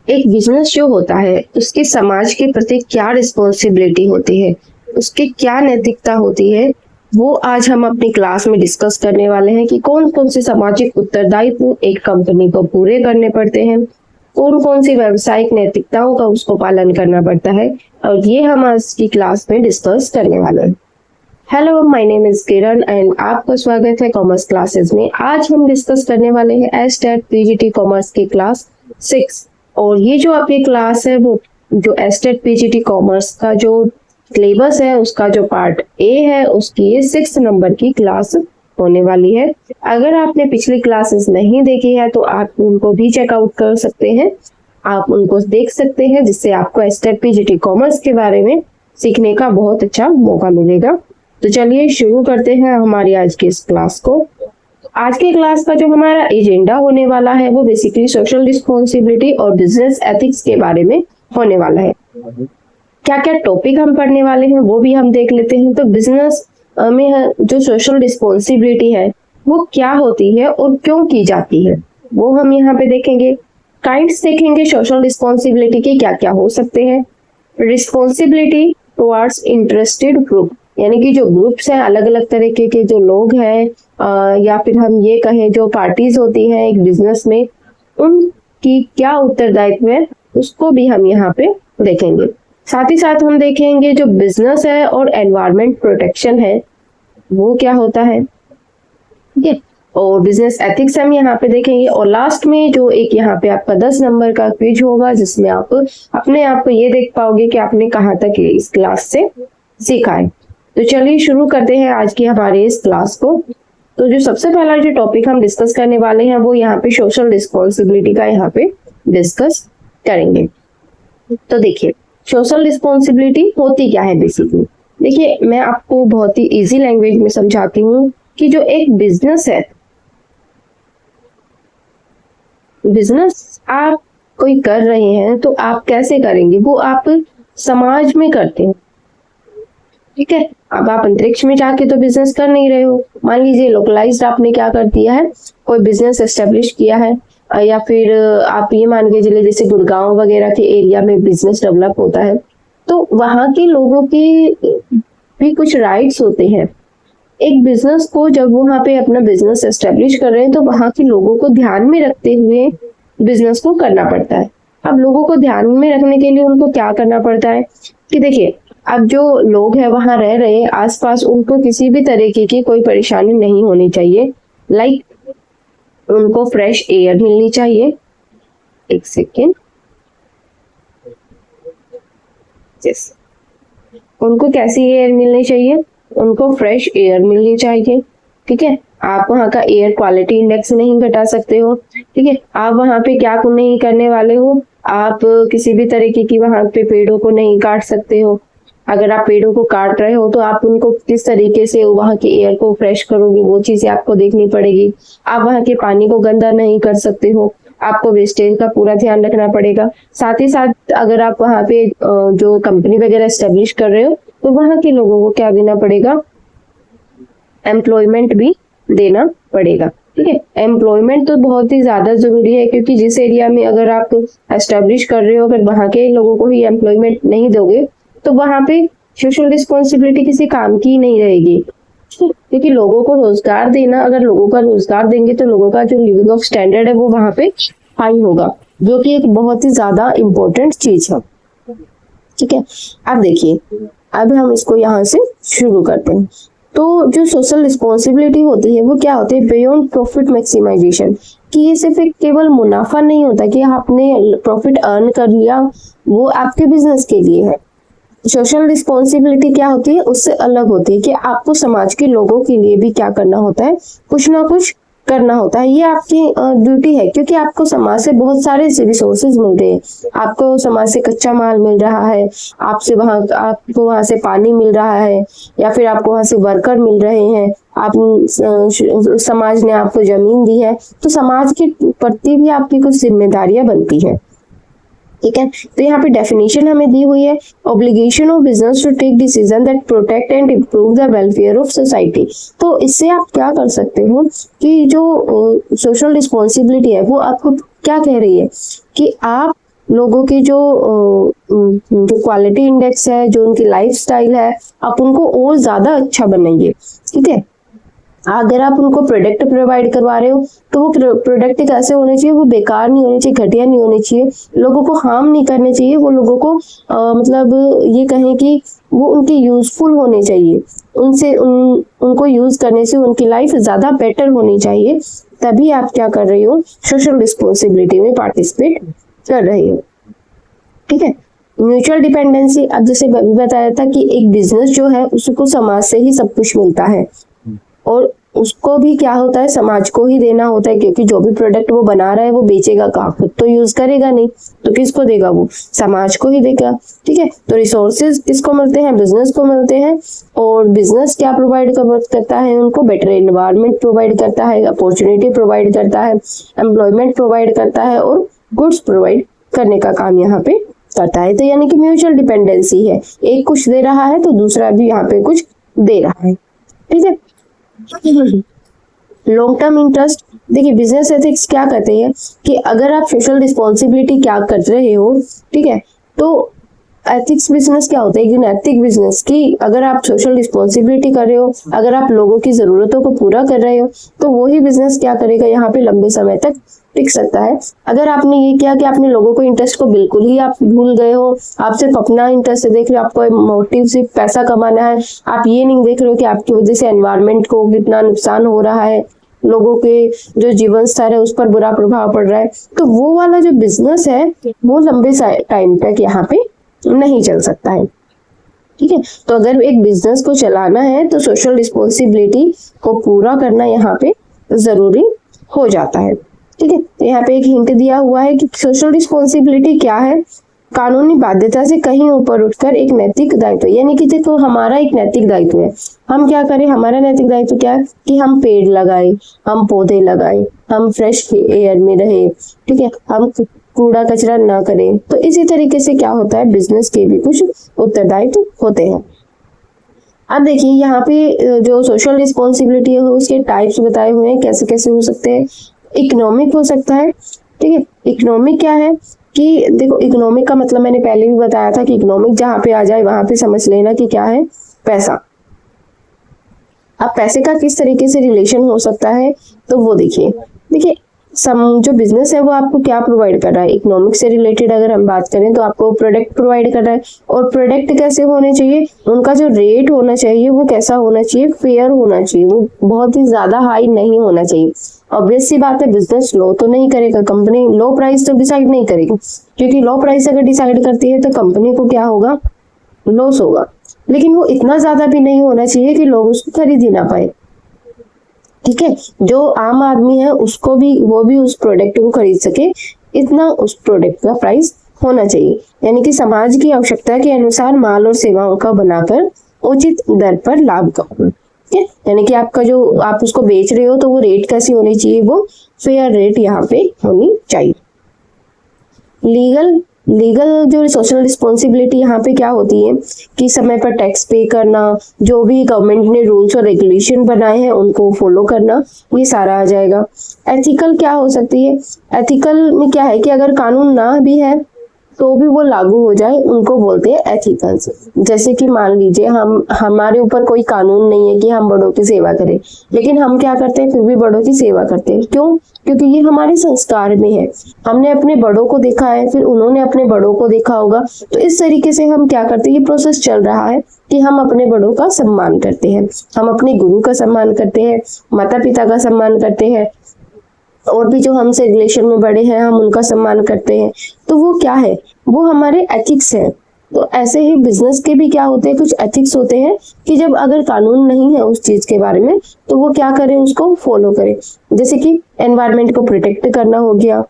एक बिजनेस जो होता है उसके समाज के प्रति क्या रिस्पॉन्सिबिलिटी होती है, उसकी क्या नैतिकता होती है, वो आज हम अपनी क्लास में डिस्कस करने वाले हैं कि कौन कौन से सामाजिक उत्तरदायित्व एक कंपनी को पूरे करने पड़ते हैं, कौन कौन सी व्यावसायिक नैतिकताओं का उसको पालन करना पड़ता है, और ये हम आज की क्लास में डिस्कस करने वाले हैं। Hello, my name is Kiran and आपका स्वागत है कॉमर्स क्लासेस में। आज हम डिस्कस करने वाले हैं एस्टेट पीजीटी कॉमर्स की क्लास 6। और ये जो आपकी क्लास है वो जो एस्टेट पीजीटी कॉमर्स का जो सिलेबस है उसका जो पार्ट ए है उसकी ये 6 नंबर की क्लास होने वाली है। अगर आपने पिछली क्लासेस नहीं देखी है तो आप उनको भी चेकआउट कर सकते हैं, आप उनको देख सकते हैं, जिससे आपको एस्टेट पीजीटी कॉमर्स के बारे में सीखने का बहुत अच्छा मौका मिलेगा। तो चलिए शुरू करते हैं हमारी आज की इस क्लास को। आज के क्लास का जो हमारा एजेंडा होने वाला है वो बेसिकली सोशल रिस्पॉन्सिबिलिटी और बिजनेस एथिक्स के बारे में होने वाला है। क्या क्या टॉपिक हम पढ़ने वाले हैं वो भी हम देख लेते हैं। तो बिजनेस में जो सोशल रिस्पॉन्सिबिलिटी है वो क्या होती है और क्यों की जाती है वो हम यहाँ पे देखेंगे। काइंड्स देखेंगे सोशल रिस्पॉन्सिबिलिटी के क्या क्या हो सकते हैं। रिस्पॉन्सिबिलिटी टुवर्ड्स इंटरेस्टेड ग्रुप, यानी कि जो ग्रुप्स हैं, अलग अलग तरीके के जो लोग हैं, या फिर हम ये कहें जो पार्टीज होती हैं एक बिजनेस में, उनकी क्या उत्तरदायित्व है उसको भी हम यहाँ पे देखेंगे। साथ ही साथ हम देखेंगे जो बिजनेस है और एनवायरमेंट प्रोटेक्शन है वो क्या होता है, ठीक है। और बिजनेस एथिक्स हम यहाँ पे देखेंगे। और लास्ट में जो एक यहाँ पे आपका 10 नंबर का क्विज होगा जिसमें आप अपने आप को ये देख पाओगे कि आपने कहाँ तक इस क्लास से सीखा है। तो चलिए शुरू करते हैं आज की हमारे इस क्लास को। तो जो सबसे पहला जो टॉपिक हम डिस्कस करने वाले हैं वो यहाँ पे सोशल रिस्पॉन्सिबिलिटी का यहाँ पे डिस्कस करेंगे। तो देखिए सोशल रिस्पॉन्सिबिलिटी होती क्या है बेसिकली। देखिए मैं आपको बहुत ही इजी लैंग्वेज में समझाती हूँ कि जो एक बिजनेस है, बिजनेस आप कोई कर रहे हैं तो आप कैसे करेंगे, वो आप समाज में करते हैं, ठीक है। अब आप अंतरिक्ष में जाके तो बिजनेस कर नहीं रहे हो। मान लीजिए लोकलाइज्ड आपने क्या कर दिया है, कोई बिजनेस एस्टेब्लिश किया है, या फिर आप ये मान के चलिए जैसे गुड़गांव वगैरह के एरिया में बिजनेस डेवलप होता है तो वहां के लोगों के भी कुछ राइट्स होते हैं। एक बिजनेस को जब वहां पे अपना बिजनेस एस्टेब्लिश कर रहे हैं तो वहां के लोगों को ध्यान में रखते हुए बिजनेस को करना पड़ता है। अब लोगों को ध्यान में रखने के लिए उनको क्या करना पड़ता है कि देखिए अब जो लोग हैं वहां रह रहे हैं आसपास, उनको किसी भी तरीके की कोई परेशानी नहीं होनी चाहिए। लाइक उनको फ्रेश एयर मिलनी चाहिए। एक सेकेंड, उनको कैसी एयर मिलनी चाहिए, उनको फ्रेश एयर मिलनी चाहिए, ठीक है। आप वहाँ का एयर क्वालिटी इंडेक्स नहीं घटा सकते हो, ठीक है। आप वहाँ पे क्या नहीं करने वाले हो, आप किसी भी तरीके की वहाँ पे पेड़ों को नहीं काट सकते हो। अगर आप पेड़ों को काट रहे हो तो आप उनको किस तरीके से वहाँ के एयर को फ्रेश करोगे वो चीजें आपको देखनी पड़ेगी। आप वहाँ के पानी को गंदा नहीं कर सकते हो, आपको वेस्टेज का पूरा ध्यान रखना पड़ेगा। साथ ही साथ अगर आप वहाँ पे जो कंपनी वगैरह एस्टेब्लिश कर रहे हो तो वहाँ के लोगों को क्या देना पड़ेगा, एम्प्लॉयमेंट भी देना पड़ेगा, ठीक है। एम्प्लॉयमेंट तो बहुत ही ज्यादा जरूरी है क्योंकि जिस एरिया में अगर आप एस्टेब्लिश कर रहे हो अगर वहाँ के लोगों को ही एम्प्लॉयमेंट नहीं दोगे तो वहां पे सोशल रिस्पॉन्सिबिलिटी किसी काम की नहीं रहेगी, क्योंकि लोगों को रोजगार देना, अगर लोगों का रोजगार देंगे तो लोगों का जो लिविंग ऑफ स्टैंडर्ड है वो वहां पे हाई होगा, जो कि एक बहुत ही ज्यादा इम्पोर्टेंट चीज है, ठीक है। अब देखिए अब हम इसको यहाँ से शुरू करते हैं। तो जो सोशल रिस्पॉन्सिबिलिटी होती है वो क्या होती है, बियॉन्ड प्रॉफिट मैक्सिमाइजेशन, कि ये सिर्फ एक केवल मुनाफा नहीं होता कि आपने प्रॉफिट अर्न कर लिया, वो आपके बिजनेस के लिए है। सोशल रिस्पॉन्सिबिलिटी क्या होती है, उससे अलग होती है कि आपको समाज के लोगों के लिए भी क्या करना होता है, कुछ ना कुछ करना होता है। ये आपकी ड्यूटी है क्योंकि आपको समाज से बहुत सारे रिसोर्सेज मिलते हैं। आपको समाज से कच्चा माल मिल रहा है, आपको वहां से पानी मिल रहा है, या फिर आपको वहां से वर्कर मिल रहे हैं, समाज ने आपको जमीन दी है, तो समाज के प्रति भी आपकी कुछ जिम्मेदारियां बनती है, ठीक है। तो यहाँ पे डेफिनेशन हमें दी हुई है, obligation of business to take decision that protect and improve the welfare of society. तो इससे आप क्या कर सकते हो कि जो सोशल रिस्पॉन्सिबिलिटी है वो आपको क्या कह रही है कि आप लोगों की जो क्वालिटी इंडेक्स है, जो उनकी लाइफ स्टाइल है, आप उनको और ज्यादा अच्छा बनाइए। ठीक है, अगर आप उनको प्रोडक्ट प्रोवाइड करवा रहे हो तो वो प्रोडक्ट कैसे होने चाहिए, वो बेकार नहीं होने चाहिए, घटिया नहीं होने चाहिए, लोगों को हार्म नहीं करने चाहिए, वो लोगों को मतलब ये कहें कि वो उनके यूजफुल होने चाहिए, उनको यूज करने से उनकी लाइफ ज्यादा बेटर होनी चाहिए। तभी आप क्या कर रहे हो, सोशल रिस्पॉन्सिबिलिटी में पार्टिसिपेट कर रहे हो। ठीक है, म्यूचुअल डिपेंडेंसी, अब जैसे बताया था कि एक बिजनेस जो है उसको समाज से ही सब कुछ मिलता है, और उसको भी क्या होता है, समाज को ही देना होता है, क्योंकि जो भी प्रोडक्ट वो बना रहा है वो बेचेगा कहाँ, खुद तो यूज करेगा नहीं, तो किसको देगा, वो समाज को ही देगा। ठीक है, तो रिसोर्सेज किसको मिलते हैं, बिजनेस को मिलते हैं, और बिजनेस क्या प्रोवाइड करता है, उनको बेटर एनवायरनमेंट प्रोवाइड करता है, अपॉर्चुनिटी प्रोवाइड करता है, एम्प्लॉयमेंट प्रोवाइड करता है, और गुड्स प्रोवाइड करने का काम यहाँ पे करता है। तो यानी कि म्यूचुअल डिपेंडेंसी है, एक कुछ दे रहा है तो दूसरा भी यहाँ पे कुछ दे रहा है। ठीक है, लॉन्ग टर्म इंटरेस्ट, देखिए बिजनेस एथिक्स क्या कहते हैं कि अगर आप सोशल रिस्पॉन्सिबिलिटी क्या कर रहे हो, ठीक है, तो एथिक्स बिजनेस क्या होता है, कि नैतिक बिजनेस की अगर आप सोशल रिस्पॉन्सिबिलिटी कर रहे हो, अगर आप लोगों की जरूरतों को पूरा कर रहे हो, तो वही बिजनेस क्या करेगा, यहाँ पे लंबे समय तक टिक सकता है। अगर आपने ये किया कि आपने लोगों को इंटरेस्ट को बिल्कुल ही आप भूल गए हो, आप सिर्फ अपना इंटरेस्ट देख रहे हो, आपको मोटिव सिर्फ पैसा कमाना है, आप ये नहीं देख रहे हो कि आपकी वजह से एनवायरनमेंट को कितना नुकसान हो रहा है, लोगों के जो जीवन स्तर है उस पर बुरा प्रभाव पड़ रहा है, तो वो वाला जो बिजनेस है वो लंबे टाइम तक यहाँ पे नहीं चल सकता है। ठीक है, तो अगर एक बिजनेस को चलाना है तो सोशल रिस्पॉन्सिबिलिटी को पूरा करना यहाँ पे जरूरी हो जाता है। ठीक है, तो यहाँ पे एक हिंट दिया हुआ है कि सोशल रिस्पॉन्सिबिलिटी क्या है, कानूनी बाध्यता से कहीं ऊपर उठकर एक नैतिक दायित्व, यानी कि देखो हमारा एक नैतिक दायित्व है, हम क्या करें, हमारा नैतिक दायित्व क्या है कि हम पेड़ लगाएं, हम पौधे लगाएं, हम फ्रेश एयर में रहे, ठीक है, हम कूड़ा कचरा ना करें। तो इसी तरीके से क्या होता है, बिजनेस के भी कुछ उत्तरदायित्व होते हैं। अब देखिए यहाँ पे जो सोशल रिस्पॉन्सिबिलिटी है उसके टाइप्स बताए हुए हैं, कैसे कैसे हो सकते हैं। इकोनॉमिक हो सकता है, ठीक है, इकोनॉमिक क्या है कि देखो इकोनॉमिक का मतलब मैंने पहले भी बताया था कि इकोनॉमिक जहाँ पे आ जाए वहां पे समझ लेना कि क्या है, पैसा। अब पैसे का किस तरीके से रिलेशन हो सकता है, तो वो देखिए जो बिजनेस है वो आपको क्या प्रोवाइड कर रहा है, इकोनॉमिक से रिलेटेड अगर हम बात करें तो आपको प्रोडक्ट प्रोवाइड कर रहा है, और प्रोडक्ट कैसे होने चाहिए, उनका जो रेट होना चाहिए वो कैसा होना चाहिए, फेयर होना चाहिए, वो बहुत ही ज्यादा हाई नहीं होना चाहिए। ऑब्वियस सी बात है, बिजनेस लो तो नहीं करेगा, कंपनी लो प्राइस तो डिसाइड नहीं करेगी, क्योंकि लो प्राइस अगर डिसाइड करती है तो कंपनी को क्या होगा, लॉस होगा, लेकिन वो इतना ज्यादा भी नहीं होना चाहिए कि लोग उसको खरीद ही ना पाए। ठीक है, जो आम आदमी है उसको भी, वो भी उस प्रोडक्ट को खरीद सके, इतना उस प्रोडक्ट का प्राइस होना चाहिए। यानी कि समाज की आवश्यकता के अनुसार माल और सेवाओं का बनाकर उचित दर पर लाभ कमाना। ठीक है, यानी कि आपका जो आप उसको बेच रहे हो तो वो रेट कैसी होनी चाहिए, वो फेयर रेट यहाँ पे होनी चाहिए। लीगल जो सोशल रिस्पॉन्सिबिलिटी यहाँ पे क्या होती है कि समय पर टैक्स पे करना, जो भी गवर्नमेंट ने रूल्स और रेगुलेशन बनाए हैं उनको फॉलो करना, ये सारा आ जाएगा। एथिकल क्या हो सकती है, एथिकल में क्या है कि अगर कानून ना भी है तो भी वो लागू हो जाए, उनको बोलते हैं एथिकल्स। जैसे कि मान लीजिए हमारे ऊपर कोई कानून नहीं है कि हम बड़ों की सेवा करें, लेकिन हम क्या करते हैं, फिर भी बड़ों की सेवा करते हैं। क्यों? क्योंकि ये हमारे संस्कार में है, हमने अपने बड़ों को देखा है, फिर उन्होंने अपने बड़ों को देखा होगा, तो इस तरीके से हम क्या करते हैं, ये प्रोसेस चल रहा है कि हम अपने बड़ों का सम्मान करते हैं, हम अपने गुरु का सम्मान करते हैं, माता पिता का सम्मान करते हैं, और भी जो हमसे रिलेशन में बड़े हैं हम उनका सम्मान करते हैं। तो वो क्या है, वो हमारे एथिक्स है। तो ऐसे ही बिजनेस के भी क्या होते हैं, कुछ एथिक्स होते हैं कि जब अगर कानून नहीं है उस चीज के बारे में तो वो क्या करें, उसको फॉलो करें। जैसे कि एनवायरनमेंट को प्रोटेक्ट करना हो गया,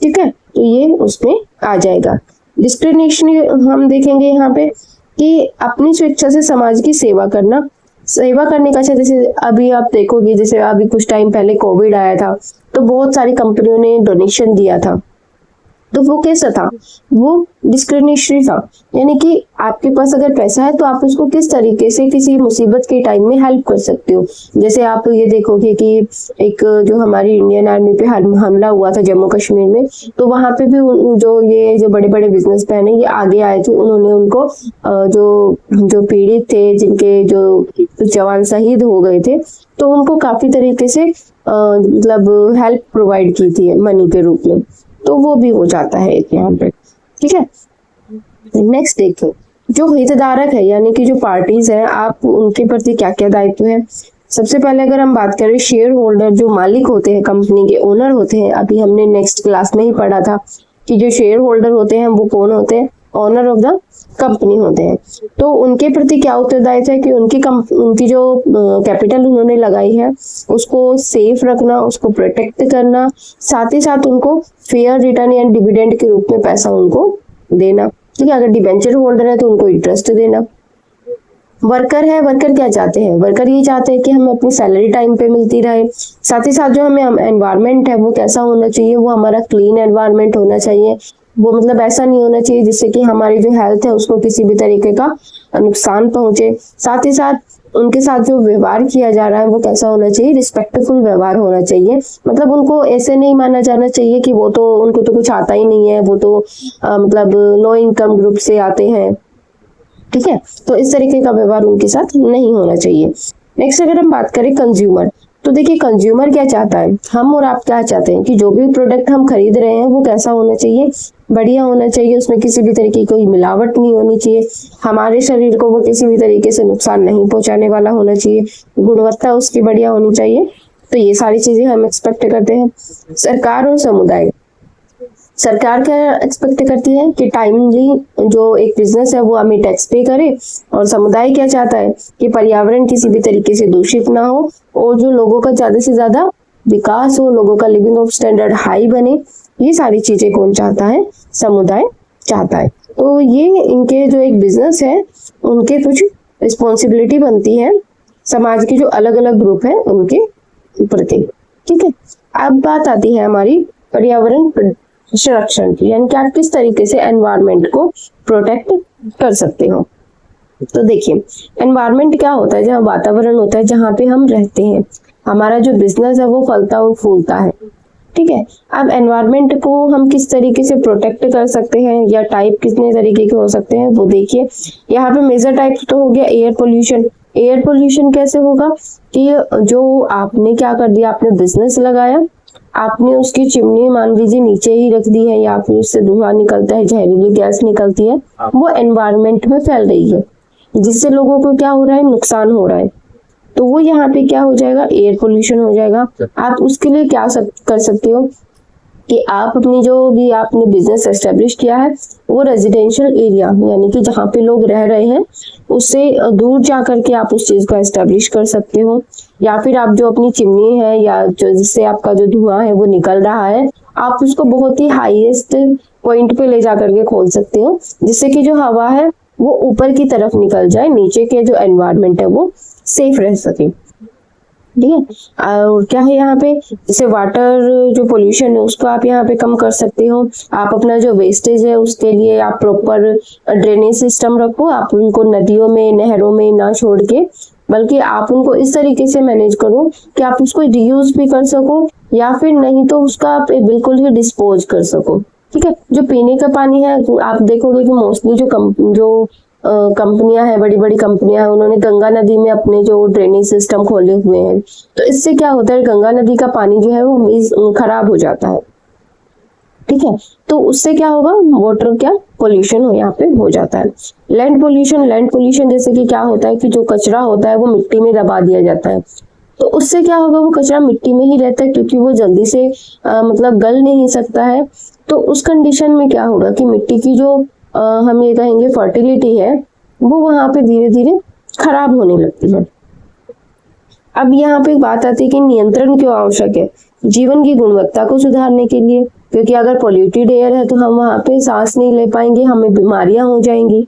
ठीक है, तो ये उसमें आ जाएगा। डिस्क्रिमिनेशन हम देखेंगे यहाँ पे कि अपनी स्वेच्छा से समाज की सेवा करना, सेवा करने का, जैसे अभी आप देखोगे, जैसे अभी कुछ टाइम पहले कोविड आया था तो बहुत सारी कंपनियों ने डोनेशन दिया था, तो वो कैसा था, वो डिस्क्रिमिनेटरी था, यानी कि आपके पास अगर पैसा है तो आप उसको किस तरीके से किसी मुसीबत के टाइम में हेल्प कर सकते हो। जैसे आप ये देखोगे कि एक जो हमारी इंडियन आर्मी पे हमला हुआ था जम्मू कश्मीर में, तो वहां पे भी जो बड़े बड़े बिजनेसमैन है ये आगे आए थे, उन्होंने उनको जो पीड़ित थे, जिनके जो जवान शहीद हो गए थे, तो उनको काफी तरीके से मतलब हेल्प प्रोवाइड की थी मनी के रूप में, तो वो भी हो जाता है यहाँ पे। ठीक है, नेक्स्ट देखो, जो हितधारक है यानी कि जो पार्टीज है, आप उनके प्रति क्या क्या दायित्व है। सबसे पहले अगर हम बात करें शेयर होल्डर, जो मालिक होते हैं, कंपनी के ओनर होते हैं, अभी हमने नेक्स्ट क्लास में ही पढ़ा था कि जो शेयर होल्डर होते हैं वो कौन होते हैं, ओनर ऑफ द कंपनी होते हैं। तो उनके प्रति क्या उत्तरदायित्व है कि उनकी जो कैपिटल उन्होंने लगाई है उसको सेफ रखना, उसको प्रोटेक्ट करना, साथ ही साथ उनको फेयर रिटर्न या डिविडेंड के रूप में पैसा उनको देना। ठीक है, अगर डिबेंचर होल्डर है तो उनको इंटरेस्ट देना। वर्कर है, वर्कर क्या चाहते हैं, वर्कर ये चाहते हैं कि हमें अपनी सैलरी टाइम पे मिलती रहे, साथ ही साथ जो हमें एनवायरनमेंट है वो कैसा होना चाहिए, वो हमारा क्लीन एनवायरनमेंट होना चाहिए, वो मतलब ऐसा नहीं होना चाहिए जिससे कि हमारी जो हेल्थ है उसको किसी भी तरीके का नुकसान पहुंचे। साथ ही साथ उनके साथ जो व्यवहार किया जा रहा है वो कैसा होना चाहिए, रिस्पेक्टफुल व्यवहार होना चाहिए। मतलब उनको ऐसे नहीं माना जाना चाहिए कि वो तो उनको तो कुछ आता ही नहीं है, वो तो मतलब लो इनकम ग्रुप से आते हैं। ठीक है, तो इस तरीके का व्यवहार उनके साथ नहीं होना चाहिए। नेक्स्ट अगर हम बात करें कंज्यूमर, तो देखिए कंज्यूमर क्या चाहता है, हम और आप क्या चाहते हैं कि जो भी प्रोडक्ट हम खरीद रहे हैं वो कैसा होना चाहिए, बढ़िया होना चाहिए, उसमें किसी भी तरीके की कोई मिलावट नहीं होनी चाहिए, हमारे शरीर को वो किसी भी तरीके से नुकसान नहीं पहुंचाने वाला होना चाहिए, गुणवत्ता उसकी बढ़िया होनी चाहिए। तो ये सारी चीजें हम एक्सपेक्ट करते हैं। सरकार और समुदाय, सरकार क्या एक्सपेक्ट करती है कि टाइमली जो एक बिजनेस है वो हमें टैक्स पे करे, और समुदाय क्या चाहता है कि पर्यावरण किसी भी तरीके से दूषित ना हो और जो लोगों का ज्यादा से ज्यादा विकास हो, लोगों का लिविंग ऑफ स्टैंडर्ड हाई बने। ये सारी चीजें कौन चाहता है, समुदाय चाहता है। तो ये इनके जो एक बिजनेस है उनके कुछ रिस्पॉन्सिबिलिटी बनती है समाज के जो अलग अलग ग्रुप है उनके प्रति। ठीक है, अब बात आती है हमारी पर्यावरण संरक्षण की, यानी कि आप किस तरीके से एनवायरनमेंट को प्रोटेक्ट कर सकते हो। तो देखिए एनवायरनमेंट क्या होता है, जहाँ वातावरण होता है जहाँ पे हम रहते हैं, हमारा जो बिजनेस है वो फलता और फूलता है। ठीक है, अब एनवायरनमेंट को हम किस तरीके से प्रोटेक्ट कर सकते हैं या टाइप कितने तरीके के हो सकते हैं वो देखिए। यहाँ पे मेजर टाइप तो हो गया एयर पोल्यूशन। एयर पोल्यूशन कैसे होगा कि जो आपने क्या कर दिया, आपने बिजनेस लगाया, आपने उसकी चिमनी मान लीजिए नीचे ही रख दी है या फिर उससे धुआं निकलता है, जहरीली गैस निकलती है, वो एनवायरनमेंट में फैल रही है जिससे लोगों को क्या हो रहा है, नुकसान हो रहा है। तो वो यहाँ पे क्या हो जाएगा, एयर पोल्यूशन हो जाएगा। आप उसके लिए क्या कर सकते हो कि आप अपनी जो भी आपने बिजनेस एस्टेब्लिश किया है वो रेजिडेंशियल एरिया यानी कि जहाँ पे लोग रह रहे हैं उससे दूर जा करके आप उस चीज को एस्टेब्लिश कर सकते हो, या फिर आप जो अपनी चिमनी है या जो जिससे आपका जो धुआं है वो निकल रहा है आप उसको बहुत ही हाईएस्ट पॉइंट पे ले जा करके खोल सकते हो, जिससे कि जो हवा है वो ऊपर की तरफ निकल जाए, नीचे के जो एनवायरनमेंट है वो सेफ रह सके। ठीक है, और क्या है यहाँ पे, जैसे वाटर जो पोल्यूशन है उसको आप यहाँ पे कम कर सकते हो। आप अपना जो वेस्टेज है उसके लिए आप प्रॉपर ड्रेनेज सिस्टम रखो, आप उनको नदियों में नहरों में ना छोड़ के, बल्कि आप उनको इस तरीके से मैनेज करो कि आप उसको रियूज भी कर सको या फिर नहीं तो उसका आप बिल्कुल ही डिस्पोज कर सको। ठीक है, जो पीने का पानी है आप देखोगे कि मोस्टली जो कंपनियां हैं, बड़ी बड़ी कंपनियां हैं, उन्होंने गंगा नदी में अपने जो ड्रेनेज सिस्टम खोले हुए हैं, तो इससे क्या होता है गंगा नदी का पानी जो है वो खराब हो जाता है। ठीक है, तो उससे क्या होगा, वाटर क्या पोल्यूशन हो यहाँ पे हो जाता है। लैंड पोल्यूशन जैसे कि क्या होता है कि जो कचरा होता है वो मिट्टी में दबा दिया जाता है, तो उससे क्या होगा, वो कचरा मिट्टी में ही रहता है क्योंकि वो जल्दी से मतलब गल नहीं सकता है। तो उस कंडीशन में क्या होगा कि मिट्टी की जो हम ये कहेंगे फर्टिलिटी है वो वहां पे धीरे धीरे खराब होने लगती है। अब यहाँ पे बात आती है कि नियंत्रण क्यों आवश्यक है, जीवन की गुणवत्ता को सुधारने के लिए, क्योंकि अगर पॉल्यूटेड एयर है तो हम वहां पे सांस नहीं ले पाएंगे, हमें बीमारियां हो जाएंगी।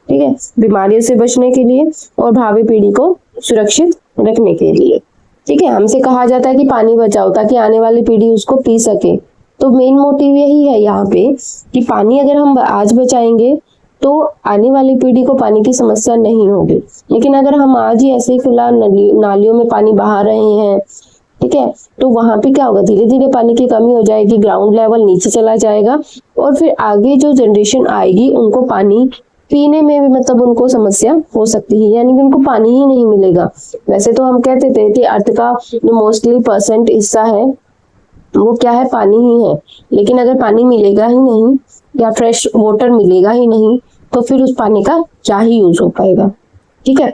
ठीक है, बीमारियों से बचने के लिए और भावी पीढ़ी को सुरक्षित रखने के लिए। ठीक है, हमसे कहा जाता है कि पानी बचाओ ताकि आने वाली पीढ़ी उसको पी सके, तो मेन मोटिव यही है यहाँ पे कि पानी अगर हम आज बचाएंगे तो आने वाली पीढ़ी को पानी की समस्या नहीं होगी। लेकिन अगर हम आज ही ऐसे ही फिलहाल नालियों में पानी बहा रहे हैं, ठीक है, तो वहां पे क्या होगा, धीरे धीरे पानी की कमी हो जाएगी, ग्राउंड लेवल नीचे चला जाएगा और फिर आगे जो जनरेशन आएगी उनको पानी पीने में भी मतलब उनको समस्या हो सकती है, यानी कि उनको पानी ही नहीं मिलेगा। वैसे तो हम कहते थे कि अर्थ का जो मोस्टली % हिस्सा है वो क्या है, पानी ही है, लेकिन अगर पानी मिलेगा ही नहीं या फ्रेश वाटर मिलेगा ही नहीं तो फिर उस पानी का क्या ही यूज हो पाएगा। ठीक है,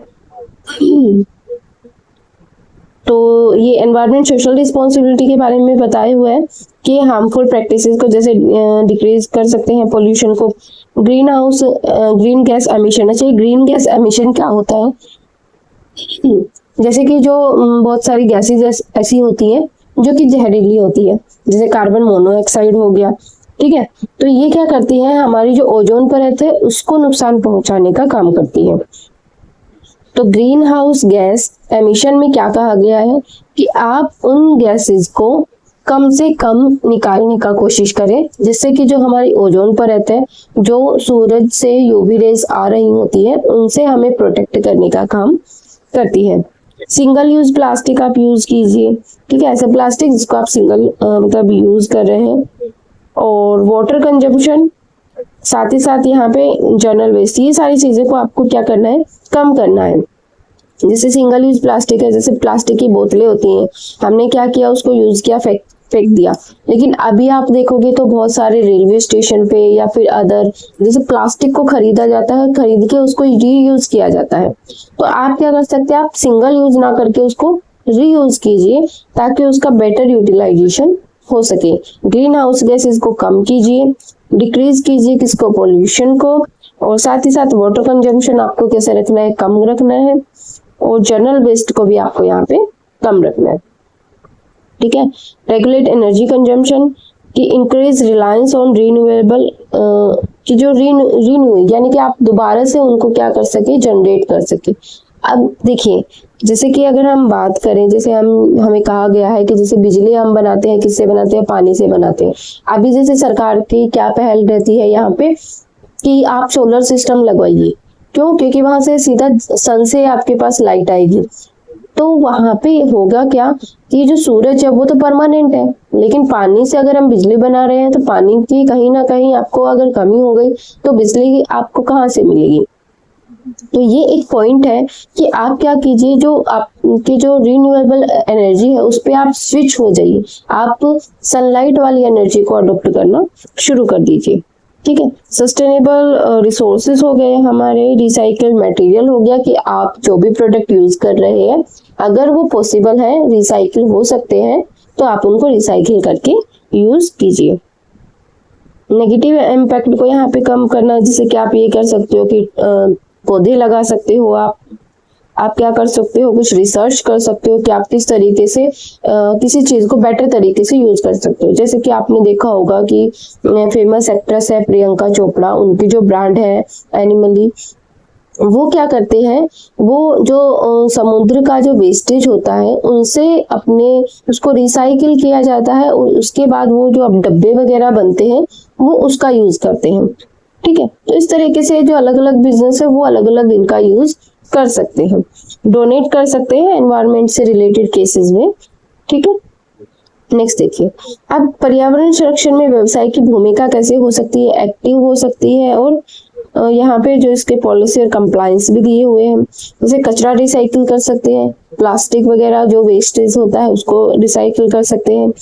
तो ये एनवायरमेंट सोशल रिस्पॉन्सिबिलिटी के बारे में बताए हुए है कि हार्मफुल प्रैक्टिसेस को जैसे डिक्रीज कर सकते हैं, पोल्यूशन को, ग्रीन गैस एमिशन। अच्छा, ग्रीन गैस एमिशन क्या होता है? जैसे कि जो बहुत सारी गैसेज ऐसी होती हैं जो कि जहरीली होती है, जैसे कार्बन मोनोऑक्साइड हो गया, ठीक है, तो ये क्या करती है, हमारी जो ओजोन परत है उसको नुकसान पहुंचाने का काम करती है। तो ग्रीन हाउस गैस एमिशन में क्या कहा गया है कि आप उन गैसेस को कम से कम निकालने का कोशिश करें, जिससे कि जो हमारी ओजोन परत है, जो सूरज से यूवी रेज आ रही होती है, उनसे हमें प्रोटेक्ट करने का काम करती है। सिंगल यूज प्लास्टिक आप यूज कीजिए, ठीक है, ऐसे प्लास्टिक जिसको आप सिंगल मतलब यूज कर रहे हैं। और वाटर कंजम्पशन, साथ ही साथ यहाँ पे जर्नल वेस्ट, ये सारी चीजें को आपको क्या करना है, कम करना है। जैसे सिंगल यूज प्लास्टिक है, जैसे प्लास्टिक की बोतलें होती हैं, हमने क्या किया, उसको यूज किया, फेंक दिया। लेकिन अभी आप देखोगे तो बहुत सारे रेलवे स्टेशन पे या फिर अदर, जैसे प्लास्टिक को खरीदा जाता है, खरीद के उसको रीयूज किया जाता है। तो आप क्या कर सकते हैं, आप सिंगल यूज ना करके उसको रीयूज कीजिए ताकि उसका बेटर यूटिलाइजेशन हो सके। ग्रीन हाउस गैसेस को कम कीजिए, डिक्रीज कीजिए किसको, पोल्यूशन को, और साथ ही साथ वाटर कंजम्पशन आपको कैसे रखना है, कम रखना है, और जनरल वेस्ट को भी आपको यहाँ पे कम रखना है। ठीक है, रेगुलेट एनर्जी कंजम्पशन की इंक्रीज रिलायंस ऑन रीन्यूएबल, कि जो रीन्यू यानी कि आप दोबारा से उनको क्या कर सके, जनरेट कर सके। अब देखिए, जैसे कि अगर हम बात करें, जैसे हमें कहा गया है कि जैसे बिजली हम बनाते हैं, किससे बनाते हैं, पानी से बनाते हैं। अभी जैसे सरकार की क्या पहल रहती है यहाँ पे कि आप सोलर सिस्टम लगवाइए, क्यों, क्योंकि वहां से सीधा सन से आपके पास लाइट आएगी। तो वहां पे होगा क्या कि जो सूरज है वो तो परमानेंट है, लेकिन पानी से अगर हम बिजली बना रहे हैं तो पानी की कहीं ना कहीं आपको अगर कमी हो गई तो बिजली आपको कहाँ से मिलेगी। तो ये एक पॉइंट है कि आप क्या कीजिए, जो आपकी जो रिन्यूएबल एनर्जी है उस पर आप स्विच हो जाइए, आप सनलाइट वाली एनर्जी को अडॉप्ट करना शुरू कर दीजिए। ठीक है, सस्टेनेबल रिसोर्सेज हो गए हमारे, रिसाइकल मटेरियल हो गया कि आप जो भी प्रोडक्ट यूज कर रहे हैं अगर वो पॉसिबल है, रिसाइकिल हो सकते हैं, तो आप उनको रिसाइकिल करके यूज कीजिए। नेगेटिव इम्पैक्ट को यहाँ पे कम करना, जैसे कि आप ये कर सकते हो कि पौधे लगा सकते हो, आप क्या कर सकते हो, कुछ रिसर्च कर सकते हो कि आप किस तरीके से किसी चीज को बेटर तरीके से यूज कर सकते हो। जैसे कि आपने देखा होगा कि फेमस एक्ट्रेस है प्रियंका चोपड़ा, उनकी जो ब्रांड है एनिमली, वो क्या करते हैं, वो जो समुद्र का जो वेस्टेज होता है उनसे अपने उसको रिसाइकिल किया जाता है और उसके बाद वो जो अब डब्बे वगैरह बनते हैं वो उसका यूज करते हैं। ठीक है, तो इस तरीके से जो अलग अलग बिजनेस है वो अलग अलग इनका यूज कर सकते हैं, डोनेट कर सकते हैं एनवायरनमेंट से रिलेटेड केसेस में। ठीक है, नेक्स्ट देखिए, अब पर्यावरण संरक्षण में व्यवसाय की भूमिका कैसे हो सकती है, एक्टिव हो सकती है, और यहाँ पे जो इसके पॉलिसी और कंप्लायंस भी दिए हुए हैं। जैसे कचरा रिसाइकिल कर सकते हैं, प्लास्टिक वगैरह जो वेस्टेज होता है उसको रिसाइकिल कर सकते हैं।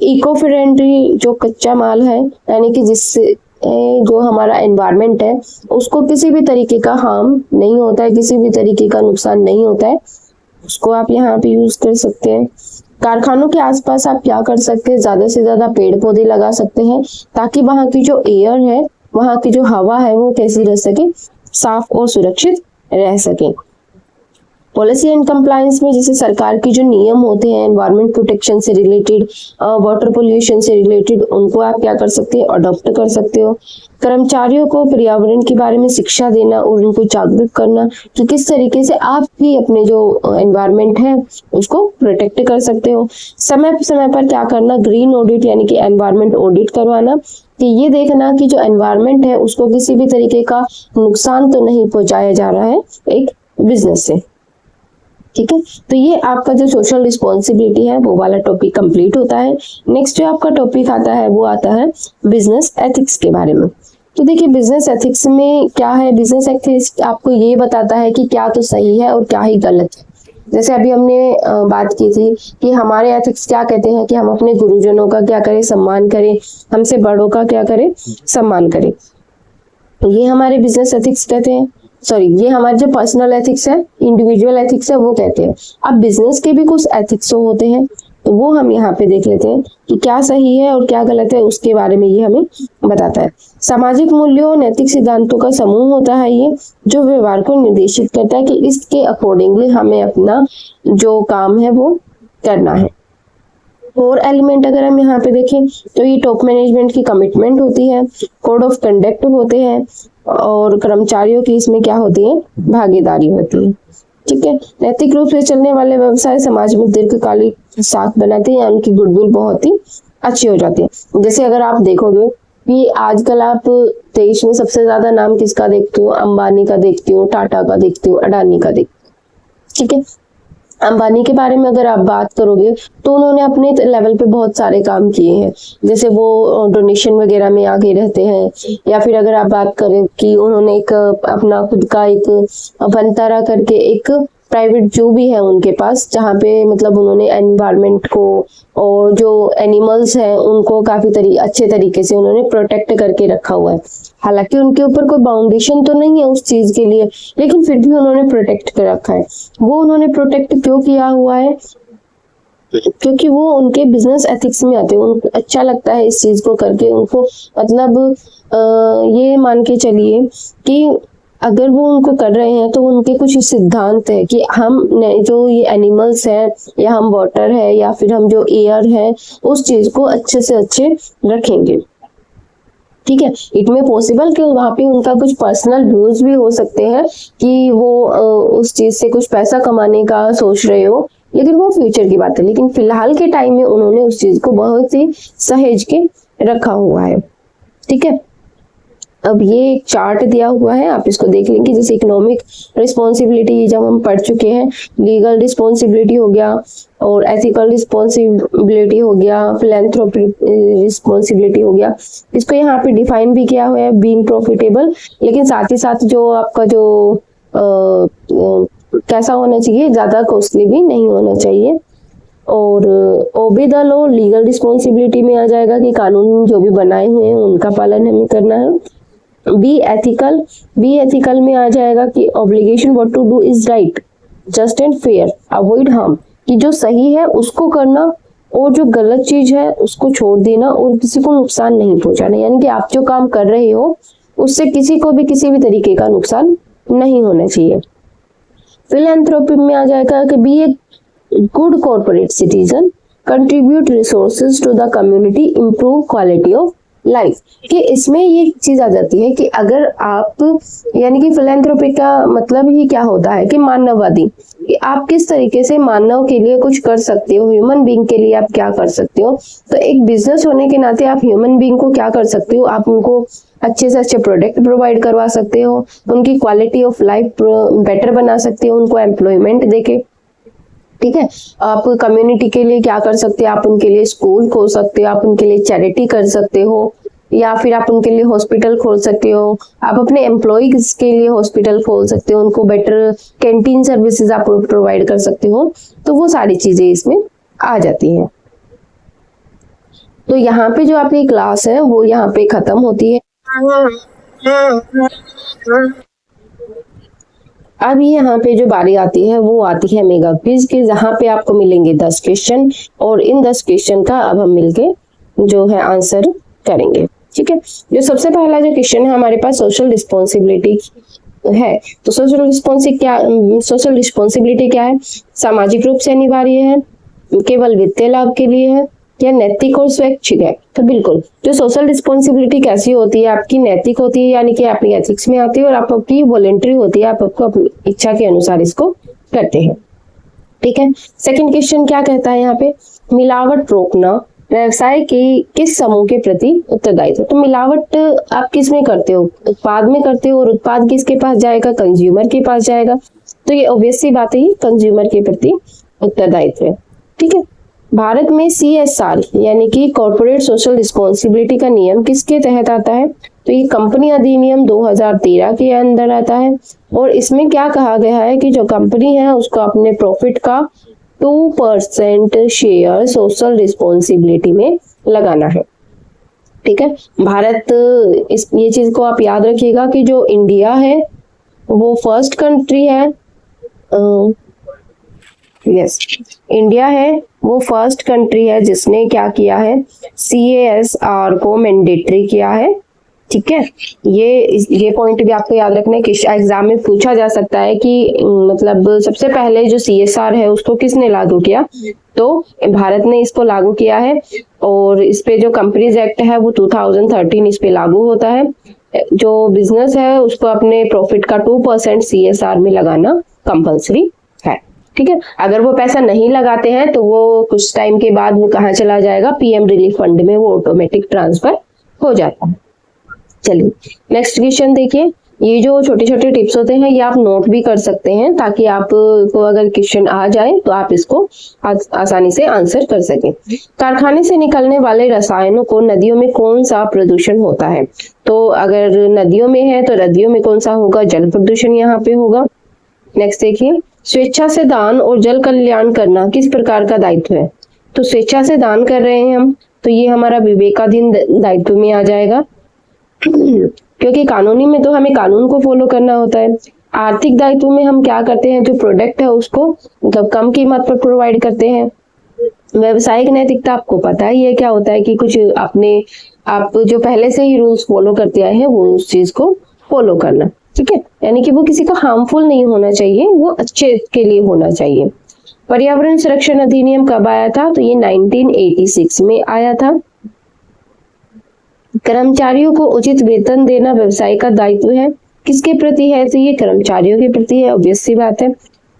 इको फ्रेंडली जो कच्चा माल है, यानी कि जिससे जो हमारा एनवायरनमेंट है उसको किसी भी तरीके का हार्म नहीं होता है, किसी भी तरीके का नुकसान नहीं होता है, उसको आप यहाँ पे यूज कर सकते हैं। कारखानों के आसपास आप क्या कर सकते हैं, ज्यादा से ज्यादा पेड़ पौधे लगा सकते हैं ताकि वहां की जो एयर है, वहां की जो हवा है वो कैसी रह सके, साफ और सुरक्षित रह सके। पॉलिसी एंड कंप्लायंस में जैसे सरकार की जो नियम होते हैं एनवायरमेंट प्रोटेक्शन से रिलेटेड, वाटर पोल्यूशन से रिलेटेड, उनको आप क्या कर सकते हैं, अडॉप्ट कर सकते हो। कर्मचारियों को पर्यावरण के बारे में शिक्षा देना और उनको जागरूक करना कि किस तरीके से आप भी अपने जो एनवायरमेंट है उसको प्रोटेक्ट कर सकते हो। समय पर क्या करना, ग्रीन ऑडिट यानी कि एनवायरमेंट ऑडिट करवाना, कि ये देखना कि जो एनवायरमेंट है उसको किसी भी तरीके का नुकसान तो नहीं पहुंचाया जा रहा है एक बिजनेस से। ठीक है, तो ये आपका जो सोशल रिस्पॉन्सिबिलिटी है वो वाला टॉपिक कंप्लीट होता है। नेक्स्ट जो आपका टॉपिक आता है वो आता है बिजनेस एथिक्स के बारे में। तो देखिए बिजनेस एथिक्स में क्या है, बिजनेस एथिक्स आपको ये बताता है कि क्या तो सही है और क्या ही गलत है। जैसे अभी हमने बात की थी कि हमारे एथिक्स क्या कहते हैं कि हम अपने गुरुजनों का क्या करें, सम्मान करें, हमसे बड़ों का क्या करें, सम्मान करें। ये हमारे बिजनेस एथिक्स कहते हैं, सॉरी ये हमारे जो पर्सनल एथिक्स है, इंडिविजुअल एथिक्स है वो कहते हैं। अब बिजनेस के भी कुछ एथिक्स होते हैं, तो वो हम यहाँ पे देख लेते हैं कि क्या सही है और क्या गलत है, उसके बारे में ये हमें बताता है। सामाजिक मूल्यों और नैतिक सिद्धांतों का समूह होता है ये, जो व्यवहार को निर्देशित करता है कि इसके अकॉर्डिंगली हमें अपना जो काम है वो करना है। और एलिमेंट अगर हम यहाँ पे देखें तो ये टॉप मैनेजमेंट की कमिटमेंट होती है, कोड ऑफ कंडक्ट होते हैं, और कर्मचारियों की इसमें क्या होती है, भागीदारी होती है। ठीक है, नैतिक रूप से चलने वाले व्यवसाय समाज में दीर्घकालिक साख बनाते हैं, उनकी गुडविल बहुत ही अच्छी हो जाती है। जैसे अगर आप देखोगे कि आजकल आप देश में सबसे ज्यादा नाम किसका देखते हो, अंबानी का देखते हो, टाटा का देखते हो, अडानी का देखते हो। ठीक है, अंबानी के बारे में अगर आप बात करोगे तो उन्होंने अपने लेवल पे बहुत सारे काम किए हैं, जैसे वो डोनेशन वगैरह में आगे रहते हैं, या फिर अगर आप बात करें कि उन्होंने एक अपना खुद का एक वनतारा करके एक प्राइवेट जू भी है उनके पास, जहाँ पे मतलब उन्होंने एनवायरनमेंट को और जो एनिमल्स हैं उनको काफी अच्छे तरीके से उन्होंने प्रोटेक्ट करके रखा हुआ है। हालांकि उनके ऊपर कोई बाउंडेशन तो नहीं है उस चीज के लिए, लेकिन फिर भी उन्होंने प्रोटेक्ट कर रखा है। वो उन्होंने प्रोटेक्ट क्यों किया हुआ है, क्योंकि वो उनके बिजनेस एथिक्स में आते हैं, उनको अच्छा लगता है इस चीज को करके। उनको मतलब ये मान के चलिए कि अगर वो उनको कर रहे हैं तो उनके कुछ सिद्धांत है कि हम जो ये एनिमल्स हैं या हम वाटर है या फिर हम जो एयर है उस चीज को अच्छे से अच्छे रखेंगे। ठीक है, इट में पॉसिबल कि वहाँ पे उनका कुछ पर्सनल व्यूज भी हो सकते हैं कि वो उस चीज से कुछ पैसा कमाने का सोच रहे हो, लेकिन वो फ्यूचर की बात है। लेकिन फिलहाल के टाइम में उन्होंने उस चीज को बहुत ही सहेज के रखा हुआ है। ठीक है, अब ये एक चार्ट दिया हुआ है, आप इसको देख लेंगे। जैसे इकोनॉमिक रिस्पॉन्सिबिलिटी जब हम पढ़ चुके हैं, लीगल रिस्पॉन्सिबिलिटी हो गया और एथिकल रिस्पॉन्सिबिलिटी हो गया, फिलैंथ्रोपिक रिस्पॉन्सिबिलिटी हो गया। इसको यहाँ पे डिफाइन भी किया हुआ है, बीइंग प्रॉफिटेबल, लेकिन साथ ही साथ जो आपका जो कैसा होना चाहिए, ज्यादा कॉस्टली भी नहीं होना चाहिए। और obey the law legal responsibility में आ जाएगा कि कानून जो भी बनाए हुए हैं उनका पालन हमें करना है। बी एथिकल में आ जाएगा कि obligation what to do is right, just and fair, avoid harm, कि जो सही है उसको करना और जो गलत चीज है उसको छोड़ देना और किसी को नुकसान नहीं पहुंचाना। यानी कि आप जो काम कर रहे हो उससे किसी को भी किसी भी तरीके का नुकसान नहीं होना चाहिए। फिलैंथ्रोपी में आ जाएगा कि be a good corporate citizen, contribute resources to the community, improve quality of life. कि इसमें ये चीज आ जाती है कि अगर आप यानी कि फिलैंथ्रोपी का मतलब ही क्या होता है कि मानववादी, कि आप किस तरीके से मानव के लिए कुछ कर सकते हो, ह्यूमन बीइंग के लिए आप क्या कर सकते हो। तो एक बिजनेस होने के नाते आप ह्यूमन बीइंग को क्या कर सकते हो, आप उनको अच्छे से अच्छे प्रोडक्ट प्रोवाइड करवा सकते हो, उनकी क्वालिटी ऑफ लाइफ बेटर बना सकते हो, उनको एम्प्लॉयमेंट देके। ठीक है, आप कम्युनिटी के लिए क्या कर सकते हो, आप उनके लिए स्कूल खोल सकते हो, आप उनके लिए चैरिटी कर सकते हो, या फिर आप उनके लिए हॉस्पिटल खोल सकते हो, आप अपने एम्प्लॉयज के लिए हॉस्पिटल खोल सकते हो, उनको बेटर कैंटीन सर्विसेज आप प्रोवाइड कर सकते हो। तो वो सारी चीजें इसमें आ जाती हैं। तो यहाँ पे जो आपकी क्लास है वो यहाँ पे खत्म होती है। अब यहाँ पे जो बारी आती है वो आती है मेगा क्विज की, जहाँ पे आपको मिलेंगे 10 क्वेश्चन और इन 10 क्वेश्चन का अब हम मिलके जो है आंसर करेंगे। ठीक है, जो सबसे पहला जो क्वेश्चन है हमारे पास सोशल रिस्पॉन्सिबिलिटी है। तो सोशल रिस्पॉन्सिबिलिटी क्या है? सामाजिक रूप से अनिवार्य है, केवल वित्तीय लाभ के लिए है, या नैतिक और स्वैच्छिक है? तो बिल्कुल, जो सोशल रिस्पॉन्सिबिलिटी कैसी होती है, आपकी नैतिक होती है, यानी कि अपनी एथिक्स में आती है, और आपकी वॉलेंट्री होती है, आप आपको अपनी इच्छा के अनुसार इसको करते हैं। ठीक है। सेकंड क्वेश्चन क्या कहता है यहाँ पे? मिलावट रोकना व्यवसाय के किस समूह के प्रति उत्तरदायित्व? तो मिलावट आप किस में करते हो? उत्पाद में करते हो, और उत्पाद किसके पास जाएगा? कंज्यूमर के पास जाएगा। तो ये ऑब्वियस सी बात है, कंज्यूमर के प्रति उत्तरदायित्व है। ठीक है। भारत में CSR यानी कि कॉर्पोरेट सोशल रिस्पॉन्सिबिलिटी का नियम किसके तहत आता है? तो ये कंपनी अधिनियम 2013 के अंदर आता है, और इसमें क्या कहा गया है कि जो कंपनी है उसको अपने प्रॉफिट का 2% शेयर सोशल रिस्पॉन्सिबिलिटी में लगाना है। ठीक है। भारत, ये चीज को आप याद रखिएगा कि जो इंडिया है वो फर्स्ट कंट्री है, इंडिया है वो फर्स्ट कंट्री है जिसने क्या किया है? CSR को मैंडेटरी किया है। ठीक है। ये पॉइंट भी आपको याद रखना है कि एग्जाम में पूछा जा सकता है कि मतलब सबसे पहले जो CSR है उसको किसने लागू किया? तो भारत ने इसको लागू किया है, और इस पे जो कंपनीज एक्ट है वो 2013 इस पे लागू होता है। जो बिजनेस है उसको अपने प्रॉफिट का 2% CSR में लगाना कंपल्सरी है। ठीक है। अगर वो पैसा नहीं लगाते हैं तो वो कुछ टाइम के बाद वो कहाँ चला जाएगा? PM रिलीफ फंड में वो ऑटोमेटिक ट्रांसफर हो जाता है। चलिए नेक्स्ट क्वेश्चन देखिए। ये जो छोटे छोटे टिप्स होते हैं ये आप नोट भी कर सकते हैं, ताकि आपको अगर क्वेश्चन आ जाए तो आप इसको आसानी से आंसर कर सकें। कारखाने से निकलने वाले रसायनों को नदियों में कौन सा प्रदूषण होता है? तो अगर नदियों में है तो नदियों में कौन सा होगा? जल प्रदूषण यहाँ पे होगा। नेक्स्ट देखिए, स्वेच्छा से दान और जल कल्याण करना किस प्रकार का दायित्व है? तो स्वेच्छा से दान कर रहे हैं हम, तो ये हमारा विवेकाधीन दायित्व में आ जाएगा, क्योंकि कानूनी में तो हमें कानून को फॉलो करना होता है। आर्थिक दायित्व में हम क्या करते हैं? जो प्रोडक्ट है उसको मतलब कम कीमत पर प्रोवाइड करते हैं। व्यवसायिक नैतिकता आपको पता ही है क्या होता है कि कुछ आप जो पहले से ही रूल्स फॉलो करते आए हैं वो उस चीज को फॉलो करना। ठीक है। यानी कि वो किसी का हार्मफुल नहीं होना चाहिए, वो अच्छे के लिए होना चाहिए। पर्यावरण संरक्षण अधिनियम कब आया था? तो ये 1986 में आया था। कर्मचारियों को उचित वेतन देना व्यवसाय का दायित्व है, किसके प्रति है? तो ये कर्मचारियों के प्रति है, ऑब्वियस सी बात है।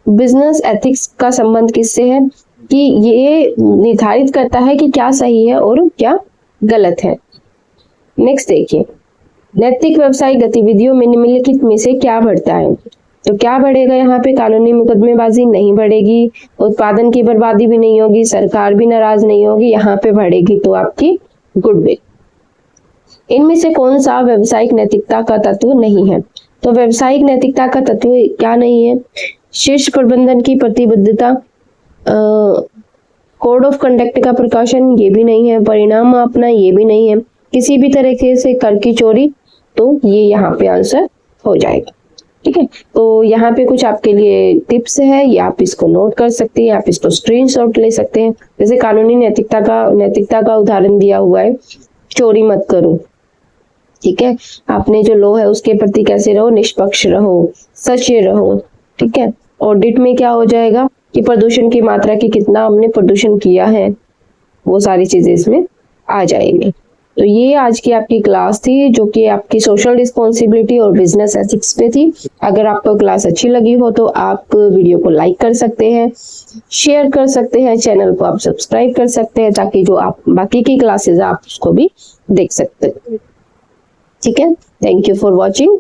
बिजनेस एथिक्स का संबंध किससे है? कि ये निर्धारित करता है कि क्या सही है और क्या गलत है। नेक्स्ट देखिए, नैतिक व्यवसायिक गतिविधियों में निम्नलिखित में से क्या बढ़ता है? तो क्या बढ़ेगा यहाँ पे? कानूनी मुकदमेबाजी नहीं बढ़ेगी, उत्पादन की बर्बादी भी नहीं होगी, सरकार भी नाराज नहीं होगी, यहाँ पे बढ़ेगी तो आपकी गुडविल। इनमें से कौन सा व्यवसायिक नैतिकता का तत्व नहीं है? तो व्यवसायिक नैतिकता का तत्व क्या नहीं है? शीर्ष प्रबंधन की प्रतिबद्धता, कोड ऑफ कंडक्ट का प्रकाशन, ये भी नहीं है। परिणाम मापना, ये भी नहीं है। किसी भी तरीके से कर की चोरी, तो ये यहाँ पे आंसर हो जाएगा। ठीक है। तो यहाँ पे कुछ आपके लिए टिप्स है, ये आप इसको नोट कर सकते हैं, आप इसको स्क्रीनशॉट ले सकते हैं। जैसे कानूनी नैतिकता का उदाहरण दिया हुआ है, चोरी मत करो। ठीक है। आपने जो लॉ है उसके प्रति कैसे रहो? निष्पक्ष रहो, सच्चे रहो। ठीक है। ऑडिट में क्या हो जाएगा कि प्रदूषण की मात्रा की कितना हमने प्रदूषण किया है, वो सारी चीजें इसमें आ जाएंगी। तो ये आज की आपकी क्लास थी, जो कि आपकी सोशल रिस्पॉन्सिबिलिटी और बिजनेस एथिक्स पे थी। अगर आपको क्लास अच्छी लगी हो तो आप वीडियो को लाइक कर सकते हैं, शेयर कर सकते हैं, चैनल को आप सब्सक्राइब कर सकते हैं, ताकि जो आप बाकी की क्लासेस आप उसको भी देख सकते हैं। ठीक है। Thank you for watching.